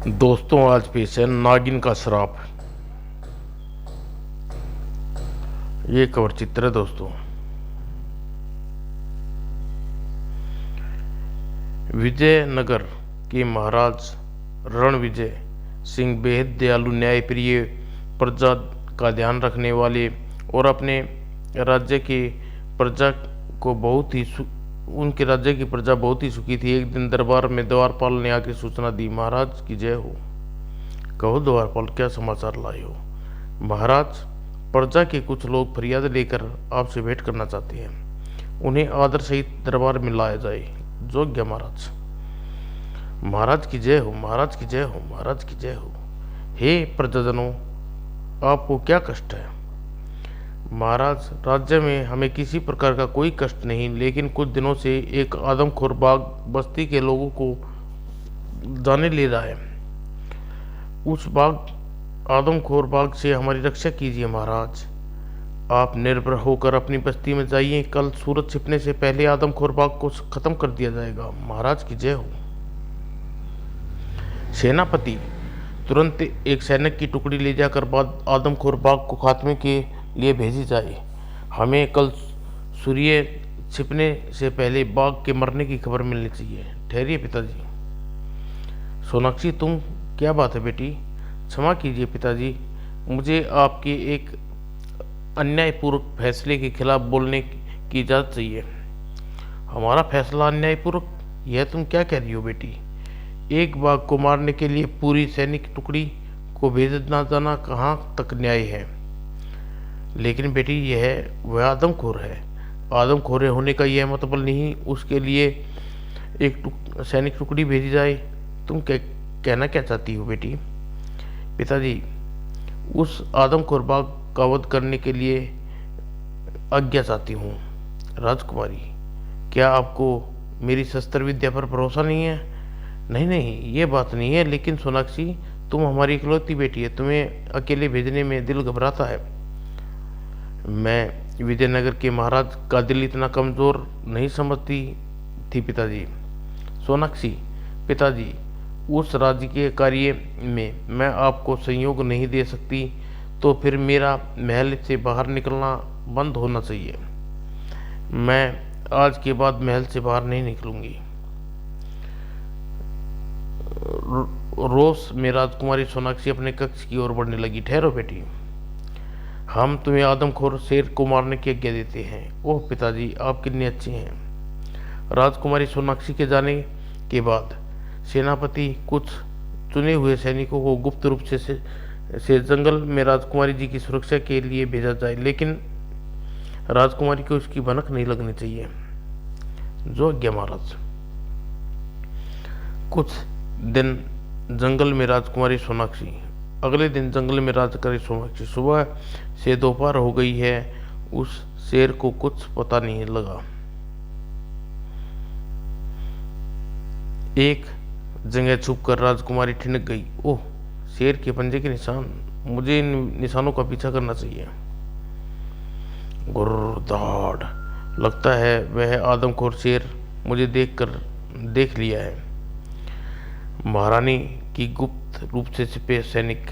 दोस्तों, आज पेश है नागिन का श्राप। ये कवर चित्र है दोस्तों। विजयनगर के महाराज रणविजय सिंह बेहद दयालु, न्यायप्रिय, प्रजा का ध्यान रखने वाले और अपने राज्य की प्रजा को बहुत ही उनके राज्य की प्रजा बहुत ही सुखी थी। एक दिन दरबार में द्वारपाल ने आकर सूचना दी, महाराज की जय हो। कहो द्वारपाल, क्या समाचार लाए हो? महाराज, प्रजा के कुछ लोग फरियाद लेकर आपसे भेंट करना चाहते हैं। उन्हें आदर सहित दरबार में लाया जाए। योग्य महाराज। महाराज की जय हो, महाराज की जय हो, महाराज की जय हो। हे प्रजाजनों, आपको क्या कष्ट है? महाराज, राज्य में हमें किसी प्रकार का कोई कष्ट नहीं, लेकिन कुछ दिनों से एक आदमखोर बाघ बस्ती के लोगों को जाने ले रहा है। उस आदमखोर बाघ से हमारी रक्षा कीजिए महाराज। आप निर्भय होकर अपनी बस्ती में जाइए। कल सूरज छिपने से पहले आदमखोर बाघ को खत्म कर दिया जाएगा। महाराज की जय हो। सेनापति, तुरंत एक सैनिक की टुकड़ी ले जाकर बाद आदमखोर बाघ को खात्मे के लिए भेजी जाए। हमें कल सूर्य छिपने से पहले बाघ के मरने की खबर मिलनी चाहिए। ठहरिए पिताजी। सोनाक्षी, तुम, क्या बात है बेटी? क्षमा कीजिए पिताजी, मुझे आपके एक अन्यायपूर्वक फैसले के खिलाफ बोलने की इजाज़त चाहिए। हमारा फैसला अन्यायपूर्वक? यह तुम क्या कह रही हो बेटी? एक बाघ को मारने के लिए पूरी सैनिक टुकड़ी को भेजना जाना कहाँ तक न्याय है? लेकिन बेटी, यह वह आदमखोर है। आदमखोर होने का यह मतलब नहीं उसके लिए एक सैनिक टुकड़ी भेजी जाए। तुम कहना क्या चाहती हो बेटी? पिताजी, उस आदमखोर बाघ का वध करने के लिए आज्ञा चाहती हूँ। राजकुमारी, क्या आपको मेरी शस्त्र विद्या पर भरोसा नहीं है? नहीं नहीं, ये बात नहीं है, लेकिन सोनाक्षी, तुम हमारी इकलौती बेटी है, तुम्हें अकेले भेजने में दिल घबराता है। मैं विजयनगर के महाराज का दिल इतना कमज़ोर नहीं समझती थी पिताजी। सोनाक्षी, पिताजी, उस राजकीय कार्य में मैं आपको सहयोग नहीं दे सकती, तो फिर मेरा महल से बाहर निकलना बंद होना चाहिए। मैं आज के बाद महल से बाहर नहीं निकलूंगी। रोज में राजकुमारी सोनाक्षी अपने कक्ष की ओर बढ़ने लगी। ठहरो बेटी, हम तुम्हें आदमखोर शेर को मारने की आज्ञा देते हैं। ओह पिताजी, आप कितने अच्छे हैं। राजकुमारी सोनाक्षी के जाने के बाद सेनापति कुछ चुने हुए सैनिकों को गुप्त रूप से जंगल में राजकुमारी जी की सुरक्षा के लिए भेजा जाए, लेकिन राजकुमारी को उसकी भनक नहीं लगनी चाहिए। जो आज्ञा महाराज। कुछ दिन जंगल में राजकुमारी सोनाक्षी। अगले दिन जंगल में राजकुमारी सोनाक्षी। सुबह से दोपहर हो गई है, उस शेर को कुछ पता नहीं लगा। एक जगह छुपकर राजकुमारी ठिनक गई। ओह, शेर के पंजे के निशान। मुझे इन निशानों का पीछा करना चाहिए। गुर्रदाड़, लगता है वह आदमखोर शेर मुझे देख लिया है। महारानी की गुप्त रूप से छिपे सैनिक।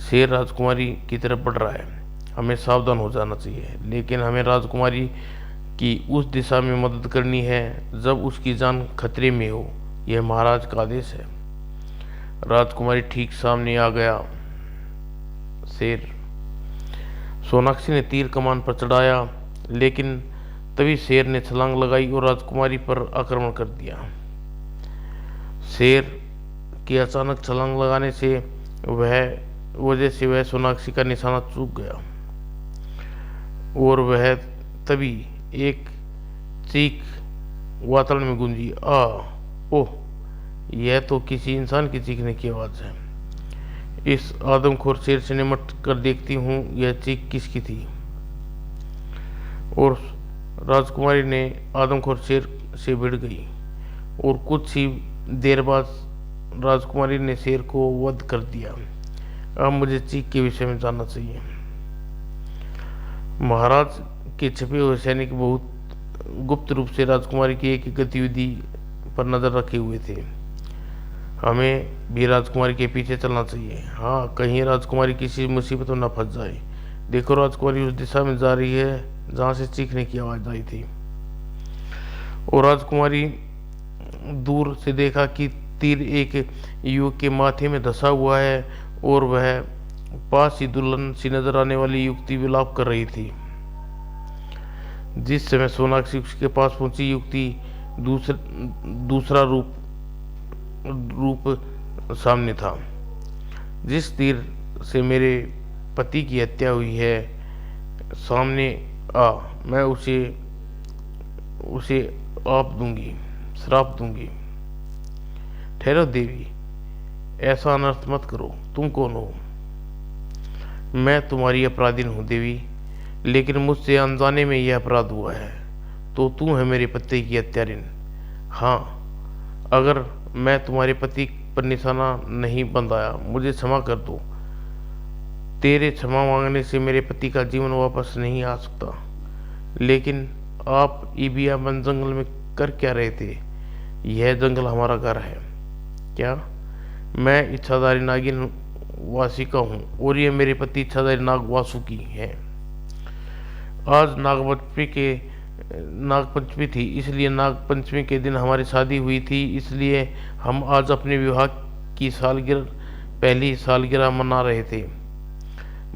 शेर राजकुमारी की तरफ बढ़ रहा है। हमें सावधान हो जाना चाहिए, लेकिन हमें राजकुमारी की उस दिशा में मदद करनी है जब उसकी जान खतरे में हो। यह महाराज का आदेश है। राजकुमारी ठीक सामने आ गया शेर। सोनाक्षी ने तीर कमान पर चढ़ाया, लेकिन तभी शेर ने छलांग लगाई और राजकुमारी पर आक्रमण कर दिया। शेर के अचानक छलांग लगाने से वजह से वह सोनाक्षी का निशाना चूक गया और वह तभी एक चीख वातावरण में गूंजी। ओह, यह तो किसी इंसान की चीखने की आवाज़ है। इस आदमखोर शेर से निमट कर देखती हूँ यह चीख किसकी थी। और राजकुमारी ने आदमखोर शेर से भिड़ गई और कुछ ही देर बाद राजकुमारी ने शेर को वध कर दिया। अब मुझे चीख के विषय में जानना चाहिए। महाराज के छिपे हुए सैनिक बहुत गुप्त रूप से राजकुमारी की एक गतिविधि पर नजर रखे हुए थे। हमें भी राजकुमारी के पीछे चलना चाहिए। हाँ, कहीं राजकुमारी किसी मुसीबत में न फंस जाए। देखो, राजकुमारी उस दिशा में जा रही है जहाँ से चीखने की आवाज़ आई थी। और राजकुमारी दूर से देखा कि तीर एक युवक के माथे में धंसा हुआ है और वह पास ही दुल्हन सी नजर आने वाली युवती विलाप कर रही थी। जिस समय सोनाक्षी उसके पास पहुंची, युवती दूसरा रूप सामने था। जिस तीर से मेरे पति की हत्या हुई है, सामने आ, मैं उसे श्राप दूंगी। ठहरो देवी, ऐसा अनर्थ मत करो। तुम कौन हो? मैं तुम्हारी अपराधीन हूँ देवी, लेकिन मुझसे अनजाने में यह अपराध हुआ है, तो तू है मेरे पति की हत्यारिन। हाँ, अगर मैं तुम्हारे पति पर निशाना नहीं बंधाया, मुझे क्षमा कर दो। तेरे क्षमा मांगने से मेरे पति का जीवन वापस नहीं आ सकता। लेकिन आप इबिया वन जंगल में कर क्या रहे थे? यह जंगल हमारा घर है। क्या? मैं इच्छाधारी नागिन वासिका हूँ और ये मेरे पति इच्छाधारी नाग वासुकी है। आज नागपंचमी थी, इसलिए नागपंचमी के दिन हमारी शादी हुई थी, इसलिए हम आज अपने विवाह की पहली सालगिरह मना रहे थे।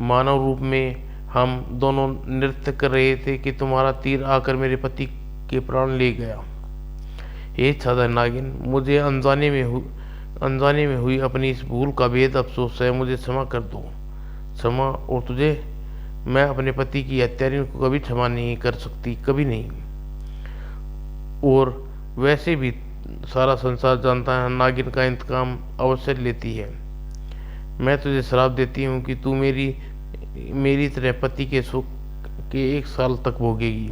मानव रूप में हम दोनों नृत्य कर रहे थे कि तुम्हारा तीर आकर मेरे पति के प्राण ले गया। हे इच्छाधारी नागिन, मुझे अनजाने में हुई अपनी इस भूल का बेहद अफसोस है। मुझे क्षमा कर दो। क्षमा? और तुझे? मैं अपने पति की हत्यारियों को कभी क्षमा नहीं कर सकती, कभी नहीं। और वैसे भी सारा संसार जानता है, नागिन का इंतकाम अवश्य लेती है। मैं तुझे श्राप देती हूँ कि तू मेरी तरह पति के सुख के 1 साल तक भोगेगी।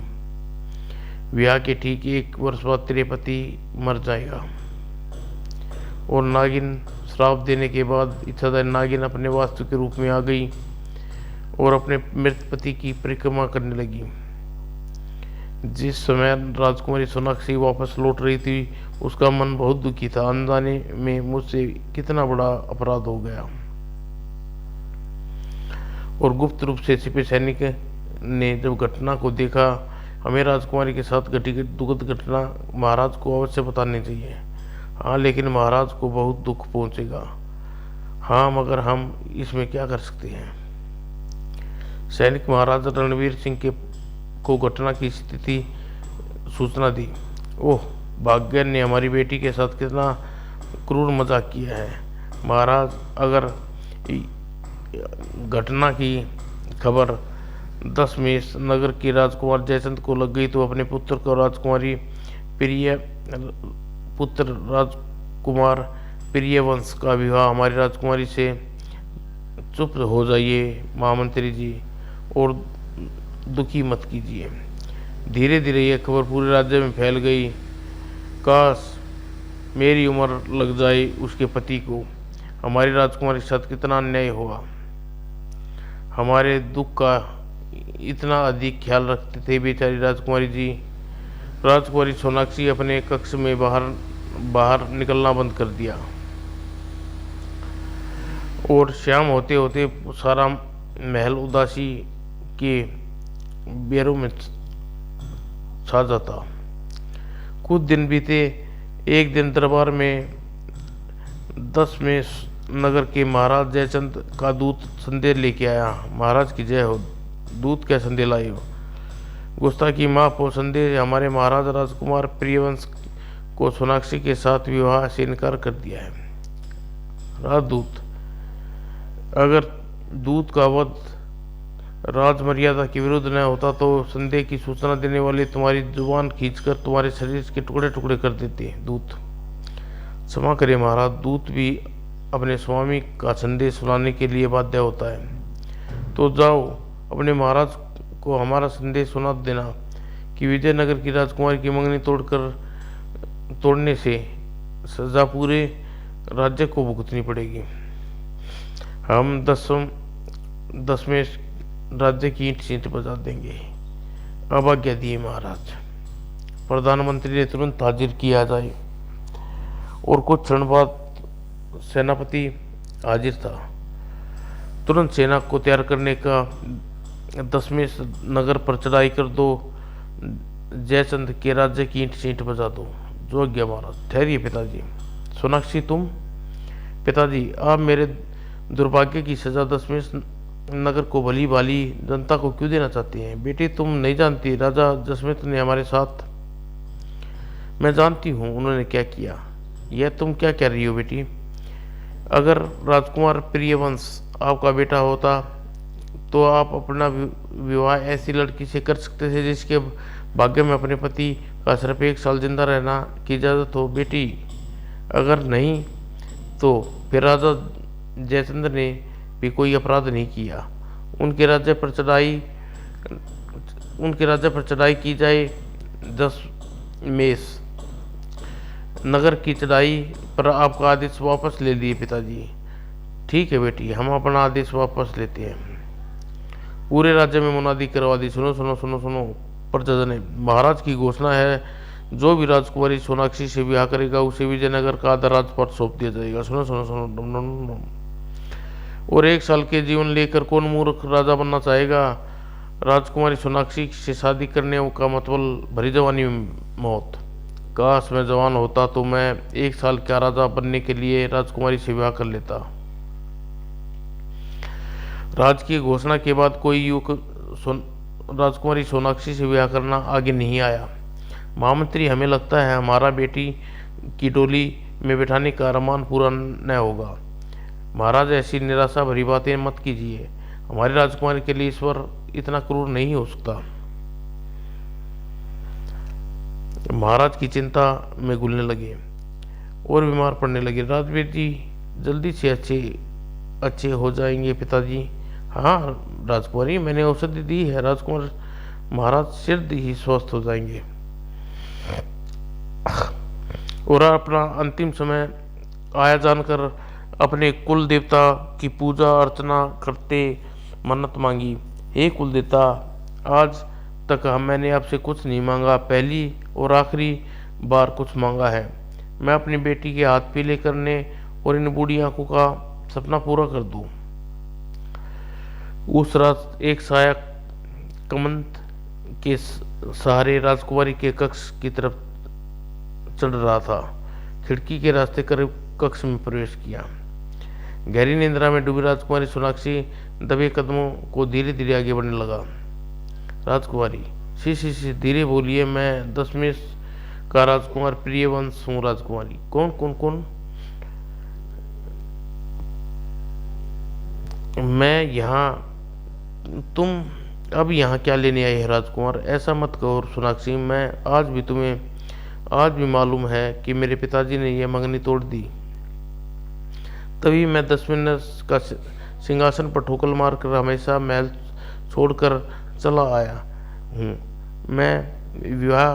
विवाह के ठीक 1 वर्ष बाद तेरे पति मर जाएगा। और नागिन श्राप देने के बाद इच्छाधारी नागिन अपने वास्तविक रूप में आ गई और अपने मृत पति की परिक्रमा करने लगी। जिस समय राजकुमारी सोनाक्षी वापस लौट रही थी, उसका मन बहुत दुखी था। अनजाने में मुझसे कितना बड़ा अपराध हो गया। और गुप्त रूप से छिपे सैनिक ने जब घटना को देखा, हमें राजकुमारी के साथ घटी दुखद घटना महाराज को अवश्य बतानी चाहिए। हाँ, लेकिन महाराज को बहुत दुख पहुंचेगा। हाँ, मगर हम इसमें क्या कर सकते हैं? सैनिक महाराजा रणवीर सिंह को घटना की स्थिति सूचना दी। ओह, भाग्य ने हमारी बेटी के साथ कितना क्रूर मजाक किया है। महाराज, अगर घटना की खबर दशमेश नगर के राजकुमार जयचंद को लग गई तो अपने पुत्र को राजकुमार प्रियवंश का विवाह हमारी राजकुमारी से चुप हो जाइए महामंत्री जी, और दुखी मत कीजिए। धीरे धीरे यह खबर पूरे राज्य में फैल गई। काश मेरी उम्र लग जाए उसके पति को। हमारी राजकुमारी के साथ कितना अन्याय हुआ। हमारे दुख का इतना अधिक ख्याल रखते थे बेचारी राजकुमारी जी। राजकुमारी सोनाक्षी अपने कक्ष में बाहर निकलना बंद कर दिया और शाम होते होते सारा महल उदासी के बेरों में छा जाता। कुछ दिन बीते। एक दिन दरबार में दशमेश नगर के महाराज जयचंद का दूत संदेश लेके आया। महाराज की जय हो। दूत क्या संदेश लाए हो? गुस्ताखी माफ हो, संदेश हमारे महाराज राजकुमार प्रियवंश को सोनाक्षी के साथ विवाह से इनकार कर दिया है। राजदूत, अगर दूत का वध राज मर्यादा के विरुद्ध न होता तो संदेह की सूचना देने वाले तुम्हारी जुबान खींचकर तुम्हारे शरीर के टुकड़े टुकड़े कर देते। दूत, क्षमा करें महाराज, दूत भी अपने स्वामी का संदेश सुनाने के लिए बाध्य होता है। तो जाओ अपने महाराज को हमारा संदेश सुना देना कि विजयनगर की राजकुमारी की मंगनी तोड़ने से सजा पूरे राज्य को भुगतनी पड़ेगी। हम दशमेश राज्य की ईंट सींट बजा देंगे। अब आज्ञा दिए महाराज। प्रधानमंत्री ने तुरंत हाजिर किया जाए और कुछ क्षण बाद सेनापति हाजिर था। तुरंत सेना को तैयार करने का, दशमेश नगर पर चढ़ाई कर दो, जयचंद के राज्य की ईंट चींट बजा दो। जो आज्ञा महाराज। ठहरिए पिताजी। सोनाक्षी तुम? पिताजी, आप मेरे दुर्भाग्य की सजा दशमेश नगर को भली भाली जनता को क्यों देना चाहती हैं? बेटी तुम नहीं जानती, राजा दशमेश ने हमारे साथ। मैं जानती हूँ उन्होंने क्या किया। यह तुम क्या कह रही हो बेटी? अगर राजकुमार प्रियवंश आपका बेटा होता तो आप अपना विवाह ऐसी लड़की से कर सकते थे जिसके भाग्य में अपने पति का सिर्फ 1 साल जिंदा रहना की इजाज़त हो। बेटी अगर नहीं तो फिर राजा जयचंद्र ने भी कोई अपराध नहीं किया। उनके राज्य पर चढ़ाई की जाए। दशमेश नगर की चढ़ाई पर आपका आदेश वापस ले लिए पिताजी। ठीक है बेटी, हम अपना आदेश वापस लेते हैं। पूरे राज्य में मुनादी करवा दी। सुनो सुनो सुनो सुनो प्रजाजन, महाराज की घोषणा है, जो भी राजकुमारी सोनाक्षी से विवाह करेगा उसे विजयनगर का आधा राजपाट सौंप दिया जाएगा। सुनो सुनो सुनो डम डम डम। और 1 साल के जीवन लेकर कौन मूर्ख राजा बनना चाहेगा? राजकुमारी सोनाक्षी से शादी करने का मतलब भरी जवानी में मौत। काश मैं जवान होता तो मैं 1 साल का राजा बनने के लिए राजकुमारी से विवाह कर लेता। राज की घोषणा के बाद कोई युवक राजकुमारी सोनाक्षी से विवाह करना आगे नहीं आया। महामंत्री, हमें लगता है हमारा बेटी की डोली में बिठाने का अरमान पूरा न होगा। महाराज, ऐसी निराशा भरी बातें मत कीजिए। हमारे राजकुमारी के लिए ईश्वर इतना क्रूर नहीं हो सकता। महाराज की चिंता में घुलने लगे और बीमार पड़ने लगे। राजवीर जी जल्दी से अच्छे हो जाएंगे पिताजी। हाँ राजकुमारी, मैंने औषधि दी है। राजकुमार महाराज शीघ्र ही स्वस्थ हो जाएंगे और अपना अंतिम समय आया जानकर अपने कुल देवता की पूजा अर्चना करते मन्नत मांगी। हे कुल देवता, आज तक मैंने आपसे कुछ नहीं मांगा, पहली और आखिरी बार कुछ मांगा है। मैं अपनी बेटी के हाथ पीले करने और इन बूढ़ी आंखों का सपना पूरा कर दूं। उस रात एक साया कमंत के सहारे राजकुमारी के कक्ष की तरफ चढ़ रहा था। खिड़की के रास्ते करीब कक्ष में प्रवेश किया। गहरी निंद्रा में डूबी राजकुमारी सोनाक्षी दबे कदमों को धीरे धीरे आगे बढ़ने लगा। राजकुमारी, शी धीरे बोलिए, मैं दशमेश का राजकुमार प्रियवंश हूँ। राजकुमारी, कौन कौन कौन? मैं यहाँ, तुम अब यहाँ क्या लेने आई है? राजकुमार, ऐसा मत कहो सोनाक्षी, मैं आज भी मालूम है कि मेरे पिताजी ने यह मंगनी तोड़ दी। तभी मैं दशमेश का सिंहासन पर ठोकर मारकर हमेशा महल छोड़कर चला आया हूँ। मैं विवाह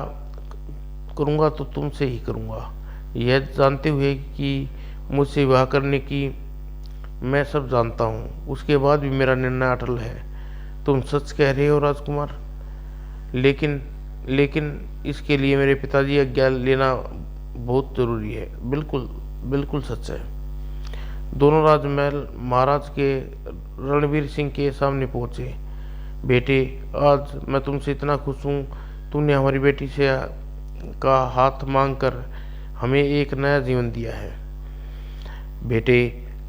करूँगा तो तुमसे ही करूँगा, यह जानते हुए कि मुझसे विवाह करने की मैं सब जानता हूँ। उसके बाद भी मेरा निर्णय अटल है। तुम सच कह रहे हो राजकुमार? लेकिन इसके लिए मेरे पिताजी आज्ञा लेना बहुत जरूरी है। बिल्कुल बिल्कुल सच है। दोनों राजमहल महाराज के रणवीर सिंह के सामने पहुंचे। बेटे, आज मैं तुमसे इतना खुश हूँ। तुमने हमारी बेटी से का हाथ मांगकर हमें एक नया जीवन दिया है। बेटे,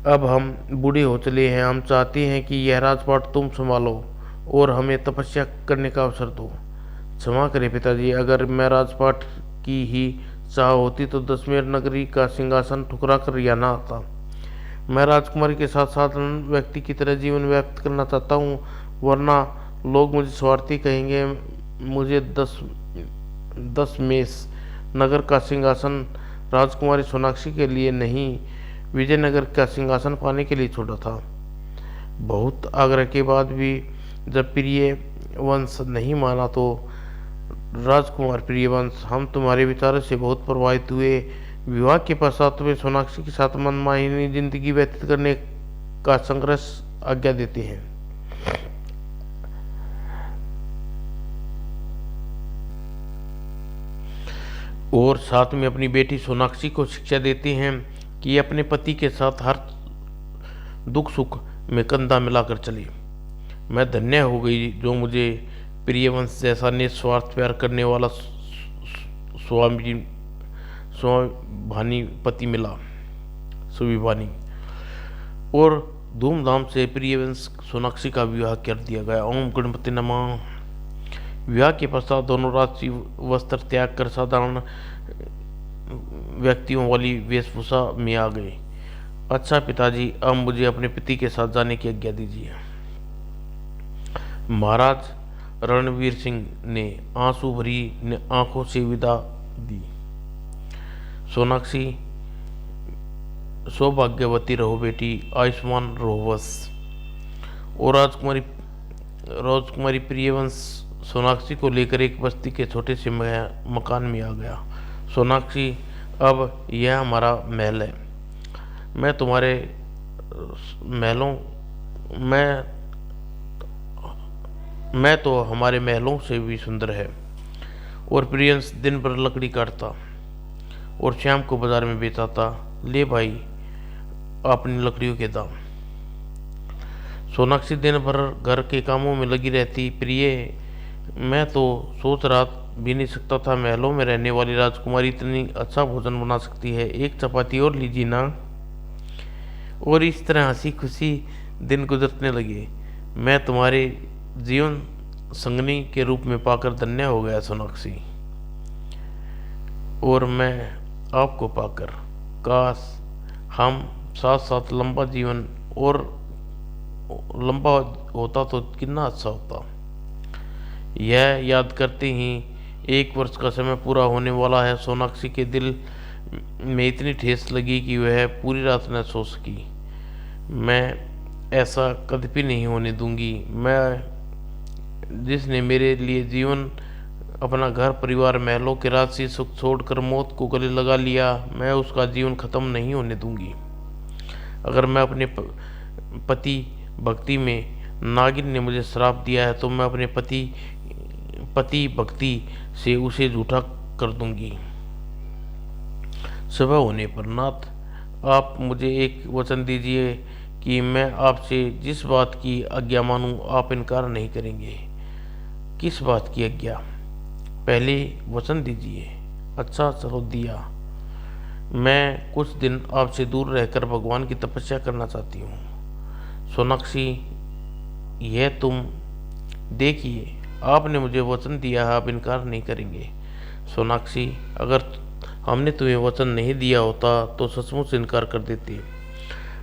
अब हम बूढ़े हो चले हैं। हम चाहते हैं कि यह राजपाट तुम संभालो और हमें तपस्या करने का अवसर दो। क्षमा करें पिताजी, अगर मैं राजपाट की ही चाह होती तो दशमेश नगरी का सिंहासन ठुकरा कर या ना आता। मैं राजकुमारी के साथ साधारण व्यक्ति की तरह जीवन व्यतीत करना चाहता हूँ, वरना लोग मुझे स्वार्थी कहेंगे। मुझे दशमेश नगर का सिंहासन राजकुमारी सोनाक्षी के लिए नहीं, विजयनगर का सिंहासन पाने के लिए छोड़ा था। बहुत आग्रह के बाद भी जब प्रिय वंश नहीं माना तो राजकुमार प्रियवंश, हम तुम्हारे विचारों से बहुत प्रभावित हुए। विवाह के पश्चात तुम्हें सोनाक्षी के साथ मनमानी जिंदगी व्यतीत करने का संघर्ष आज्ञा देते हैं। और साथ में अपनी बेटी सोनाक्षी को शिक्षा देते हैं कि अपने पति के साथ हर दुख सुख में कंधा मिलाकर चली। मैं धन्य हो गई जो मुझे प्रियवंश जैसा निस्वार्थ प्यार करने वाला स्वामी स्वाभिमानी पति मिला, स्वाभिमानी। और धूमधाम से प्रियवंश सोनाक्षी का विवाह कर दिया गया। ओम गणपति नमः। विवाह के पश्चात दोनों राजसी वस्त्र त्याग कर साधारण व्यक्तियों वाली वेशभूषा में आ गए। अच्छा पिताजी, अब मुझे अपने पति के साथ जाने की आज्ञा दीजिए। महाराज रणवीर सिंह ने आंसू भरी आंखों से विदा दी। सोनाक्षी, सौभाग्यवती रहो बेटी, आयुष्मान रहो बस। और राजकुमारी प्रियवंश सोनाक्षी को लेकर एक बस्ती के छोटे से मकान में आ गया। सोनाक्षी, अब यह हमारा महल है। मैं तुम्हारे महलों मैं तो हमारे महलों से भी सुंदर है। और प्रियंस दिन भर लकड़ी काटता और शाम को बाजार में बेचाता। ले भाई अपनी लकड़ियों के दाम। सोनाक्षी दिन भर घर के कामों में लगी रहती। प्रिय, मैं तो सोच रहा भी नहीं सकता था महलों में रहने वाली राजकुमारी इतनी अच्छा भोजन बना सकती है। एक चपाती और लीजिए ना। और इस तरह हंसी खुशी दिन गुजरने लगे। मैं तुम्हारे जीवन संगनी के रूप में पाकर धन्य हो गया सोनाक्षी। और मैं आपको पाकर काश हम साथ साथ लंबा जीवन और लंबा होता तो कितना अच्छा होता। यह याद करते ही 1 वर्ष का समय पूरा होने वाला है। सोनाक्षी के दिल में इतनी ठेस लगी कि वह पूरी रात न सो सकी। मैं ऐसा कभी नहीं होने दूंगी। मैं जिसने मेरे लिए जीवन, अपना घर परिवार, महलों के राजसी सुख छोड़कर मौत को गले लगा लिया, मैं उसका जीवन खत्म नहीं होने दूंगी। अगर मैं अपने पति भक्ति में नागिन ने मुझे श्राप दिया है तो मैं अपने पति भक्ति से उसे झूठा कर दूंगी। सुबह होने पर नाथ, आप मुझे एक वचन दीजिए कि मैं आपसे जिस बात की आज्ञा मानूं आप इनकार नहीं करेंगे। किस बात की आज्ञा? पहले वचन दीजिए। अच्छा चलो दिया। मैं कुछ दिन आपसे दूर रहकर भगवान की तपस्या करना चाहती हूँ। सोनाक्षी, यह तुम देखिए, आपने मुझे वचन दिया है, आप इनकार नहीं करेंगे। सोनाक्षी, अगर हमने तुम्हें वचन नहीं दिया होता तो सचमुच इनकार कर देते,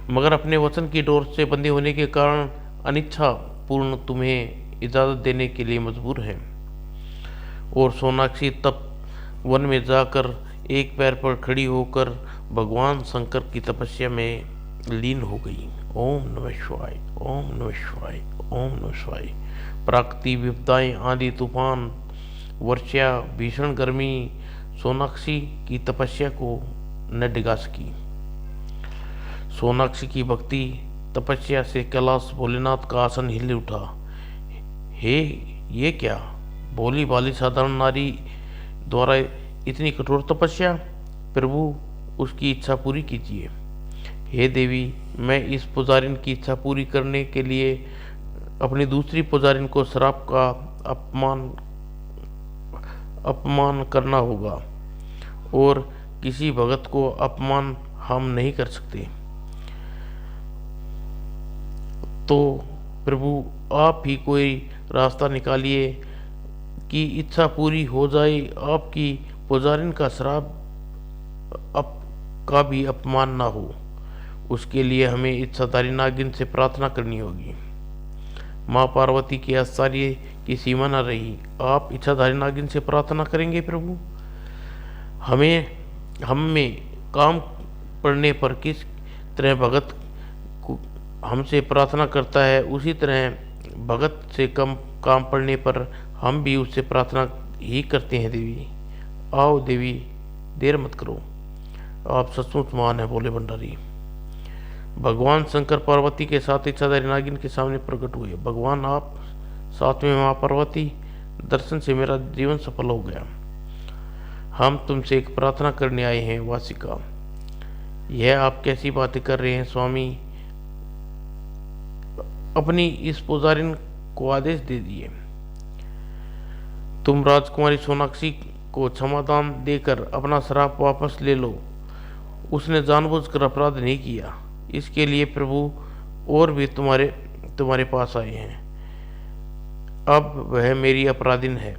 मगर अपने वचन की डोर से बंधे होने के कारण अनिच्छा पूर्ण तुम्हें इजाज़त देने के लिए मजबूर है। और सोनाक्षी तब वन में जाकर एक पैर पर खड़ी होकर भगवान शंकर की तपस्या में लीन हो गई। ओम नमः शिवाय, ओम नमः शिवाय, ओम नमः शिवाय। प्राकृतिक विपदाएं, आंधी तूफान, वर्षा, भीषण गर्मी सोनाक्षी की तपस्या को न डिगा सकी। सोनाक्षी की भक्ति तपस्या से कैलाश भोलेनाथ का आसन हिल उठा। हे, ये क्या? भोली भाली साधारण नारी द्वारा इतनी कठोर तपस्या? प्रभु, उसकी इच्छा पूरी कीजिए। हे देवी, मैं इस पुजारिन की इच्छा पूरी करने के लिए अपनी दूसरी पुजारिन को श्राप का अपमान करना होगा, और किसी भगत को अपमान हम नहीं कर सकते। तो प्रभु, आप ही कोई रास्ता निकालिए कि इच्छा पूरी हो जाए, आपकी पुजारिन का श्राप का भी अपमान ना हो। उसके लिए हमें इच्छाधारी नागिन से प्रार्थना करनी होगी। माँ पार्वती के आश्चर्य की सीमा न रही। आप इच्छाधारी नागिन से प्रार्थना करेंगे प्रभु? हम में काम पड़ने पर किस तरह भगत हमसे प्रार्थना करता है, उसी तरह भगत से कम काम पड़ने पर हम भी उससे प्रार्थना ही करते हैं। देवी, आओ देवी, देर मत करो, आप सचमुच महान है। बोले भंडारी। भगवान शंकर पार्वती के साथ इच्छाधारी नागिन के सामने प्रकट हुए। भगवान, आप साथ में माँ पार्वती, दर्शन से मेरा जीवन सफल हो गया। हम तुमसे एक प्रार्थना करने आए हैं वासिका, यह आप कैसी बातें कर रहे हैं स्वामी? अपनी इस पुजारिन को आदेश दे दिए। तुम राजकुमारी सोनाक्षी को क्षमादान देकर अपना श्राप वापस ले लो। उसने जानबूझकर अपराध नहीं किया। इसके लिए प्रभु और भी तुम्हारे पास आए हैं। अब वह मेरी अपराधिन है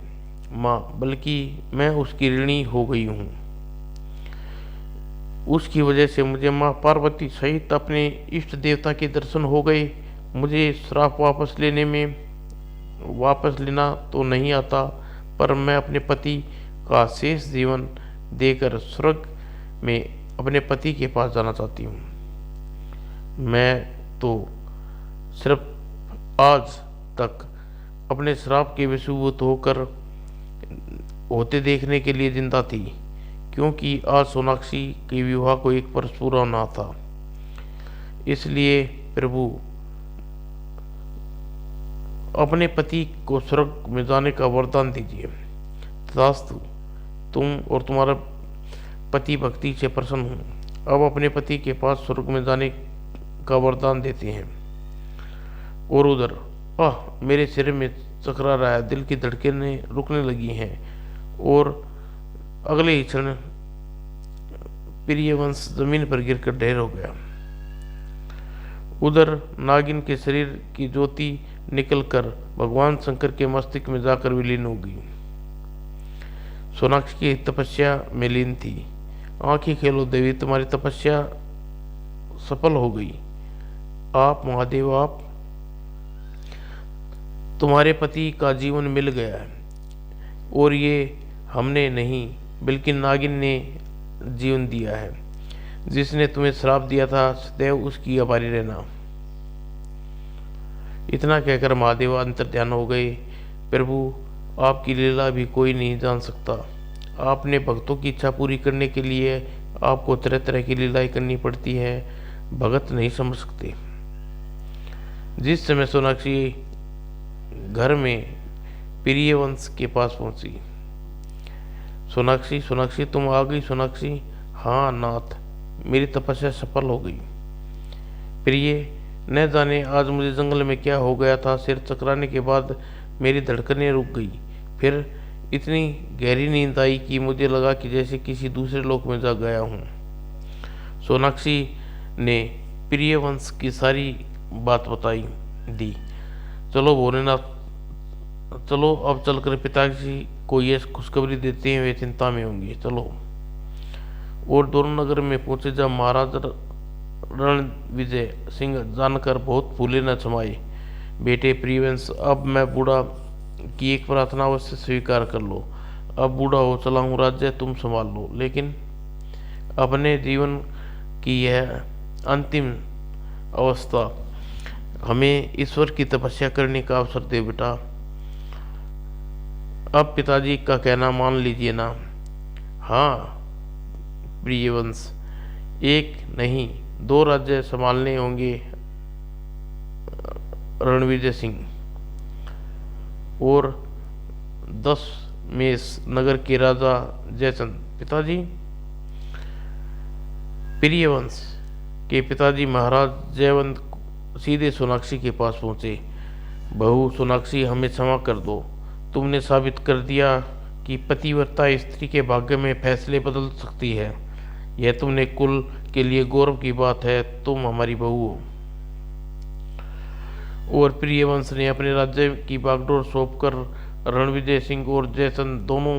माँ, बल्कि मैं उसकी ऋणी हो गई हूँ। उसकी वजह से मुझे माँ पार्वती सहित अपने इष्ट देवता के दर्शन हो गए। मुझे श्राप वापस लेना तो नहीं आता, पर मैं अपने पति का शेष जीवन देकर स्वर्ग में अपने पति के पास जाना चाहती हूँ। मैं तो सिर्फ आज तक अपने श्राप के वशीभूत होते देखने के लिए जिंदा थी, क्योंकि आज सोनाक्षी के विवाह को एक वर्ष पूरा होना था। इसलिए प्रभु अपने पति को स्वर्ग में जाने का वरदान दीजिए। तथास्तु। तुम और तुम्हारा पति भक्ति से प्रसन्न हो। अब अपने पति के पास स्वर्ग में जाने का वरदान देते हैं। और उधर मेरे सिर में चकरा रहा है, दिल की धड़कनें रुकने लगी हैं और अगले ही क्षण प्रियवंश जमीन पर गिरकर ढेर हो गया। उधर नागिन के शरीर की ज्योति निकलकर भगवान शंकर के मस्तिष्क में जाकर विलीन हो गई। सोनाक्षी की तपस्या में लीन थी। आंखें खेलो देवी, तुम्हारी तपस्या सफल हो गई। आप महादेव, आप तुम्हारे पति का जीवन मिल गया है, और ये हमने नहीं बल्कि नागिन ने जीवन दिया है। जिसने तुम्हें श्राप दिया था सदैव उसकी आभारी रहना। इतना कहकर महादेव अंतर्ध्यान हो गए। प्रभु, आपकी लीला भी कोई नहीं जान सकता। आपने भक्तों की इच्छा पूरी करने के लिए आपको तरह तरह की लीलाएं करनी पड़ती है, भगत नहीं समझ सकते। जिस समय सोनाक्षी घर में प्रियवंश के पास पहुंची। सोनाक्षी, सोनाक्षी तुम आ गई? सोनाक्षी, हाँ नाथ, मेरी तपस्या सफल हो गई। प्रिय, न जाने आज मुझे जंगल में क्या हो गया था। सिर चकराने के बाद मेरी धड़कनें रुक गई। फिर इतनी गहरी नींद आई कि मुझे लगा कि जैसे किसी दूसरे लोक में जा गया हूँ। सोनाक्षी ने प्रियवंश की सारी बात बताई दी। चलो भोलेनाथ, चलो अब चलकर पिताजी को ये खुशखबरी देते हैं, वे चिंता में होंगे। चलो। और दोनों नगर में पहुंचे। जब महाराज रणविजय सिंह जानकर बहुत फूले न समाये। बेटे प्रियवंश, अब मैं बूढ़ा की एक प्रार्थना अवश्य स्वीकार कर लो। अब बूढ़ा हो चला हूँ, राज्य तुम संभाल लो, लेकिन अपने जीवन की यह अंतिम अवस्था हमें ईश्वर की तपस्या करने का अवसर दे बेटा। अब पिताजी का कहना मान लीजिए ना। हाँ प्रियवंश, एक नहीं 2 राज्य संभालने होंगे रणविजय सिंह, और 10 मेष नगर के राजा जयचंद। पिताजी? प्रियवंश के पिताजी महाराज जयवंत सीधे सोनाक्षी के पास पहुंचे। बहू सोनाक्षी, हमें क्षमा कर दो। तुमने साबित कर दिया कि पतिव्रता स्त्री के भाग्य में फैसले बदल सकती है। यह तुमने कुल के लिए गौरव की बात है। तुम हमारी बहू हो। और प्रियवंश ने अपने राज्य की बागडोर सौंपकर रणविजय सिंह और जयचंद दोनों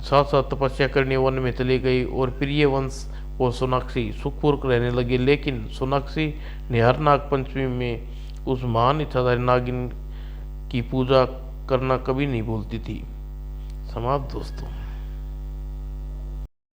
साथ साथ तपस्या करने वन में चले गए। और प्रियवंश और सोनाक्षी सुखपूर्वक रहने लगे। लेकिन सोनाक्षी ने हर नाग पंचमी में उस महान इच्छाधारी नागिन की पूजा करना कभी नहीं भूलती थी। समाप्त दोस्तों।